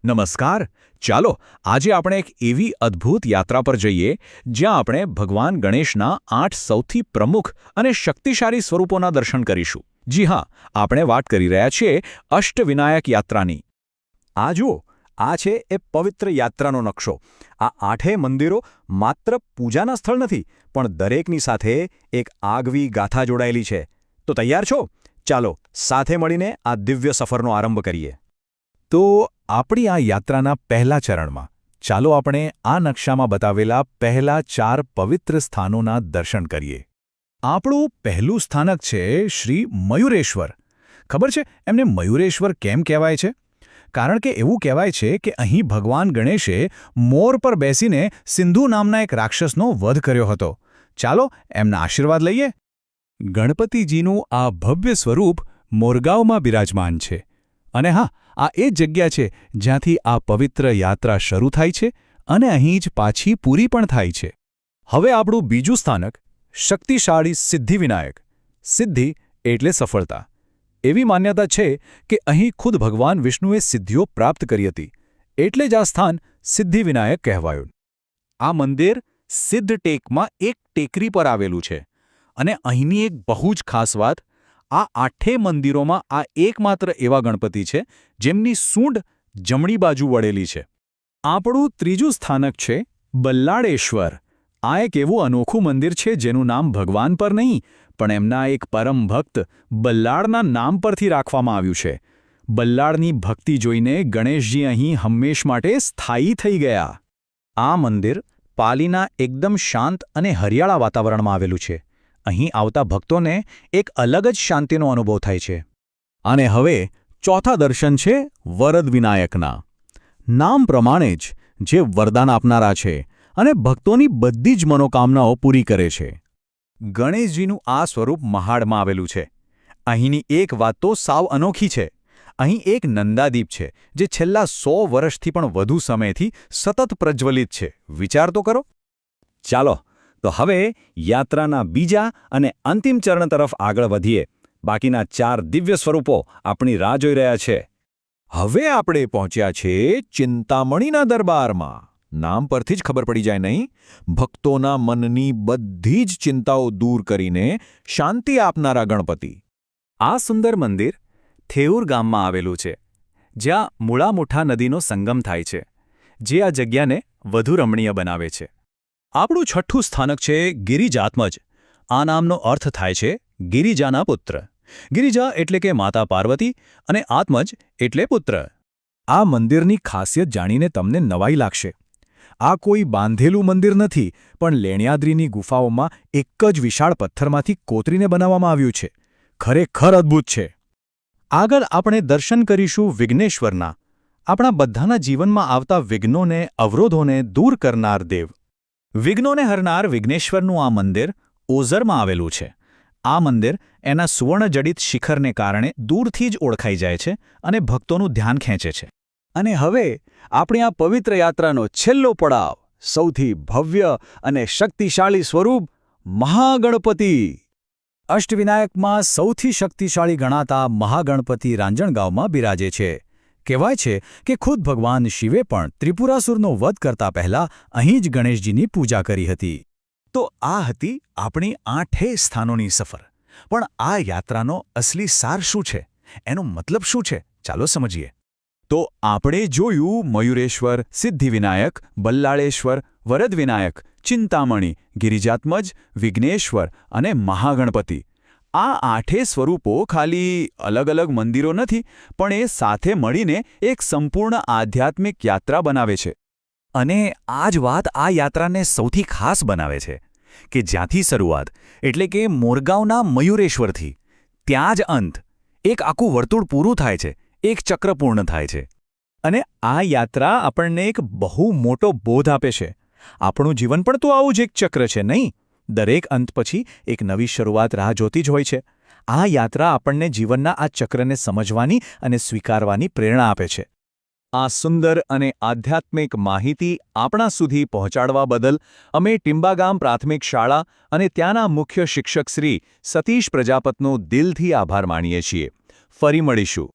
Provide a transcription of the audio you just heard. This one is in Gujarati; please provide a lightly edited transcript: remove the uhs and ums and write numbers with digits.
નમસ્કાર. ચાલો આજે આપણે એક એવી અદ્ભુત યાત્રા પર જઈએ જ્યાં આપણે ભગવાન ગણેશના 8 સૌથી પ્રમુખ અને શક્તિશાળી સ્વરૂપોના દર્શન કરીશું. જી હા, આપણે વાત કરી રહ્યા છીએ અષ્ટવિનાયક યાત્રાની. આ જુઓ, આ છે એ પવિત્ર યાત્રાનો નકશો. આ 8 મંદિરો માત્ર પૂજાના સ્થળ નથી, પણ દરેકની સાથે એક આગવી ગાથા જોડાયેલી છે. તો તૈયાર છો? ચાલો સાથે મળીને આ દિવ્ય સફરનો આરંભ કરીએ. તો આપણી આ યાત્રાના પહેલા ચરણમાં ચાલો આપણે આ નકશામાં બતાવેલા પહેલા 4 પવિત્ર સ્થાનોના દર્શન કરીએ. આપણું પહેલું સ્થાનક છે શ્રી મયુરેશ્વર. ખબર છે એમને મયુરેશ્વર કેમ કહેવાય છે? કારણ કે એવું કહેવાય છે કે અહીં ભગવાન ગણેશે મોર પર બેસીને સિંધુ નામના એક રાક્ષસનો વધ કર્યો હતો. ચાલો એમના આશીર્વાદ લઈએ. ગણપતિજીનું આ ભવ્ય સ્વરૂપ મોરગાંવમાં બિરાજમાન છે. અને હા, આ એ જગ્યા છે જ્યાંથી આ પવિત્ર યાત્રા શરૂ થાય છે અને અહીં જ પાછી પૂરી પણ થાય છે. હવે આપણું બીજું સ્થાનક શક્તિશાળી સિદ્ધિવિનાયક. સિદ્ધિ એટલે સફળતા. એવી માન્યતા છે કે અહીં ખુદ ભગવાન વિષ્ણુએ સિદ્ધિઓ પ્રાપ્ત કરી હતી, એટલે જ આ સ્થાન સિદ્ધિવિનાયક કહેવાયું. આ મંદિર સિદ્ધ ટેકમાં એક ટેકરી પર આવેલું છે અને અહીંની એક બહુ જ ખાસ વાત, આ 8 મંદિરોમાં આ એકમાત્ર એવા ગણપતિ છે જેમની સૂંઢ જમણી બાજુ વળેલી છે. આપણું ત્રીજું સ્થાનક છે બલ્લાળેશ્વર. આ એક એવું અનોખું મંદિર છે જેનું નામ ભગવાન પર નહીં, પણ એમના એક પરમ ભક્ત બલ્લાળના નામ પરથી રાખવામાં આવ્યું છે. બલ્લાળની ભક્તિ જોઈને ગણેશજી અહીં હંમેશ માટે સ્થાયી થઈ ગયા. આ મંદિર પાલીના એકદમ શાંત અને હરિયાળા વાતાવરણમાં આવેલું છે. અહીં આવતા ભક્તોને એક અલગ જ શાંતિનો અનુભવ થાય છે. અને હવે ચોથા દર્શન છે વરદ વિનાયકના. નામ પ્રમાણે જ જે વરદાન આપનારા છે અને ભક્તોની બધી જ મનોકામનાઓ પૂરી કરે છે. ગણેશજીનું આ સ્વરૂપ મહાડમાં આવેલું છે. અહીંની એક વાત તો સાવ અનોખી છે. અહીં એક નંદાદીપ છે જે છેલ્લા 100 વર્ષથી પણ વધુ સમયથી સતત પ્રજ્વલિત છે. વિચાર તો કરો. ચાલો તો હવે યાત્રાના બીજા અને અંતિમ ચરણ તરફ આગળ વધીએ. બાકીના 4 દિવ્ય સ્વરૂપો આપણી રાહ જોઈ રહ્યા છે. હવે આપણે પહોંચ્યા છીએ ચિંતામણીના દરબારમાં. નામ પરથી જ ખબર પડી જાય નહીં? ભક્તોના મનની બધી જ ચિંતાઓ દૂર કરીને શાંતિ આપનારા ગણપતિ. આ સુંદર મંદિર થેઉર ગામમાં આવેલું છે, જ્યાં મૂળામુઠા નદીનો સંગમ થાય છે, જે આ જગ્યાને વધુ રમણીય બનાવે છે. આપણું છઠ્ઠું સ્થાનક છે ગિરિજાત્મજ. આ નામનો અર્થ થાય છે ગિરિજાના પુત્ર. ગિરિજા એટલે કે માતા પાર્વતી અને આત્મજ એટલે પુત્ર. આ મંદિરની ખાસિયત જાણીને તમને નવાઈ લાગશે. આ કોઈ બાંધેલું મંદિર નથી, પણ લેણ્યાદ્રીની ગુફાઓમાં એક જ વિશાળ પથ્થરમાંથી કોતરીને બનાવવામાં આવ્યું છે. ખરેખર અદ્ભુત છે. આગળ આપણે દર્શન કરીશું વિઘ્નેશ્વરના. આપણા બધાના જીવનમાં આવતા વિઘ્નોને, અવરોધોને દૂર કરનાર દેવ. વિઘ્નોને હરનાર વિઘ્નેશ્વરનું આ મંદિર ઓઝરમાં આવેલું છે. આ મંદિર એના સુવર્ણજડિત શિખરને કારણે દૂરથી જ ઓળખાઈ જાય છે અને ભક્તોનું ધ્યાન ખેંચે છે. અને હવે આપણી આ પવિત્ર યાત્રાનો છેલ્લો પડાવ, સૌથી ભવ્ય અને શક્તિશાળી સ્વરૂપ મહાગણપતિ. અષ્ટવિનાયકમાં સૌથી શક્તિશાળી ગણાતા મહાગણપતિ રાંજણગાંવમાં બિરાજે છે. કહેવાય છે કે ખુદ ભગવાન શિવે પણ ત્રિપુરાસુરનો વધ કરતા પહેલા અહીં જ ગણેશજીની પૂજા કરી હતી. તો આ હતી આપણી 8 સ્થાનોની સફર. પણ આ યાત્રાનો અસલી સાર શું છે? એનો મતલબ શું છે? ચાલો સમજીએ. તો આપણે જોયું મયુરેશ્વર, સિદ્ધિવિનાયક, બલ્લાળેશ્વર, વરદ વિનાયક, ચિંતામણી, ગિરિજાત્મજ, વિઘ્નેશ્વર અને મહાગણપતિ. આ 8 સ્વરૂપો ખાલી અલગ અલગ મંદિરો નથી, પણ એ સાથે મળીને એક સંપૂર્ણ આધ્યાત્મિક યાત્રા બનાવે છે. અને આ જ વાત આ યાત્રાને સૌથી ખાસ બનાવે છે કે જ્યાંથી શરૂઆત, એટલે કે મોરગાંવના મયુરેશ્વરથી, ત્યાં જ અંત, એક આખું વર્તુળ પૂરું થાય છે, એક ચક્ર પૂર્ણ થાય છે. અને આ યાત્રા આપણને એક બહુ મોટો બોધ આપે છે. આપણું જીવન પણ તો આવું જ એક ચક્ર છે, નહીં? દરેક અંત પછી એક નવી શરૂઆત રાહ જોતી જ હોય છે. આ યાત્રા આપણને જીવનના આ ચક્રને સમજવાની અને સ્વીકારવાની પ્રેરણા આપે છે. આ સુંદર અને આધ્યાત્મિક માહિતી આપણા સુધી પહોંચાડવા બદલ અમે ટિંબાગામ પ્રાથમિક શાળા અને ત્યાંના મુખ્ય શિક્ષક શ્રી સતીશ પ્રજાપતનો દિલથી આભાર માનીએ છીએ. ફરી મળીશું.